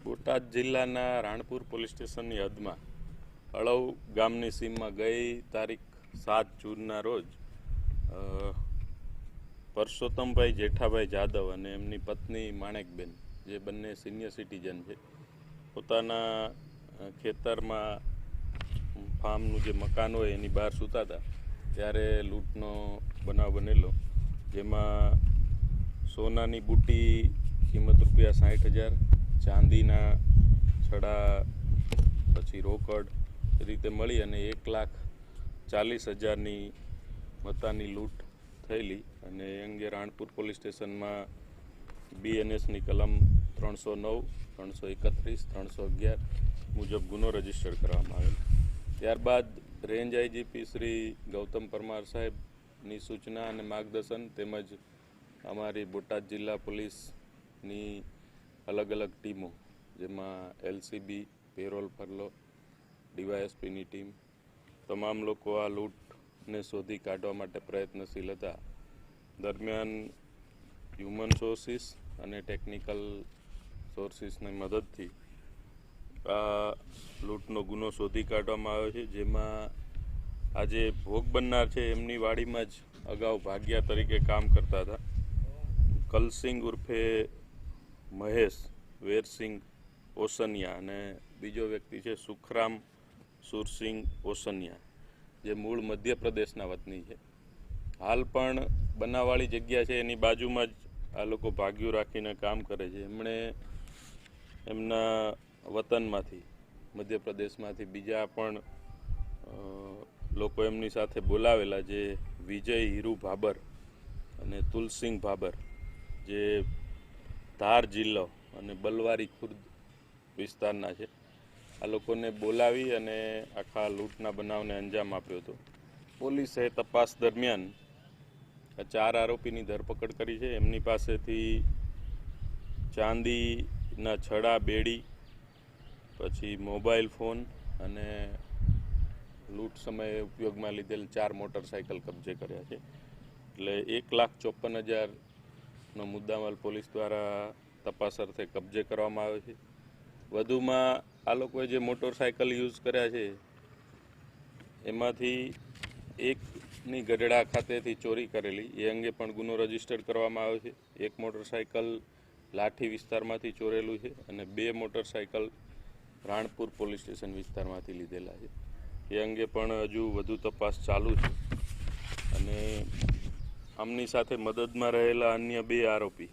બોટાદ જિલ્લાના રાણપુર પોલીસ સ્ટેશનની હદમાં અળવ ગામની સીમમાં ગઈ તારીખ 7 જૂનના રોજ પરસોત્તમભાઈ જેઠાભાઈ જાદવ અને એમની પત્ની માણેકબેન, જે બંને સિનિયર સિટીઝન છે, પોતાના ખેતરમાં ફાર્મનું જે મકાન હોય એની બહાર સૂતા હતા ત્યારે લૂંટનો બનાવ બનેલો, જેમાં સોનાની બુટ્ટી કિંમત ₹60,000, ચાંદીના છડા, પછી રોકડ એ રીતે મળી અને 1,40,000ની મતાની લૂંટ થયેલી. અને એ અંગે રાણપુર પોલીસ સ્ટેશનમાં BNSની કલમ 309, 331, 311 મુજબ ગુનો રજીસ્ટર કરવામાં આવેલ. ત્યારબાદ રેન્જ IGP શ્રી ગૌતમ પરમાર સાહેબની સૂચના અને માર્ગદર્શન તેમજ અમારી બોટાદ જિલ્લા પોલીસની અલગ અલગ ટીમો, જેમાં LCB, પેરોલ ફરલો, DYSPની ટીમ, તમામ લોકો આ લૂંટને શોધી કાઢવા માટે પ્રયત્નશીલ હતા. દરમિયાન હ્યુમન સોર્સિસ અને ટેકનિકલ સોર્સિસની મદદથી આ લૂંટનો ગુનો શોધી કાઢવામાં આવ્યો છે, જેમાં આજે ભોગ બનનાર છે એમની વાડીમાં જ અગાઉ ભાગ્યા તરીકે કામ કરતા હતા કલસિંગ ઉર્ફે મહેશ વેરસિંગ ઓસનિયા, અને બીજો વ્યક્તિ છે સુખરામ સુરસિંગ ઓસનિયા, જે મૂળ મધ્યપ્રદેશના વતની છે. હાલ પણ બનાવવાળી જગ્યા છે એની બાજુમાં જ આ લોકો ભાગ્યું રાખીને કામ કરે છે. એમણે એમના વતનમાંથી, મધ્યપ્રદેશમાંથી બીજા પણ લોકો એમની સાથે બોલાવેલા, જે વિજય હીરુ ભાબર અને તુલસિંગ ભાબર, જે ધાર જિલ્લો અને બલવારી ખુર્દ વિસ્તારના છે. આ લોકોને બોલાવી અને આખા લૂંટના બનાવને અંજામ આપ્યો હતો. પોલીસે તપાસ દરમિયાન 4 આરોપીની ધરપકડ કરી છે. એમની પાસેથી ચાંદીના છડા, બેડી, પછી મોબાઈલ ફોન અને લૂંટ સમયે ઉપયોગમાં લીધેલ 4 મોટરસાઇકલ કબજે કર્યા છે. એટલે 1,54,000નો મુદ્દામાલ પોલીસ દ્વારા તપાસ અર્થે કબજે કરવામાં આવ્યો છે. વધુમાં આ લોકોએ જે મોટરસાઇકલ યુઝ કર્યા છે એમાંથી એકની ગઢડા ખાતેથી ચોરી કરેલી, એ અંગે પણ ગુનો રજીસ્ટર કરવામાં આવ્યો છે. એક મોટરસાઇકલ લાઠી વિસ્તારમાંથી ચોરેલું છે અને 2 મોટરસાઇકલ રાણપુર પોલીસ સ્ટેશન વિસ્તારમાંથી લીધેલા છે. એ અંગે પણ હજુ વધુ તપાસ ચાલુ છે. અને આમની સાથે મદદમાં રહેલા અન્ય 2 આરોપી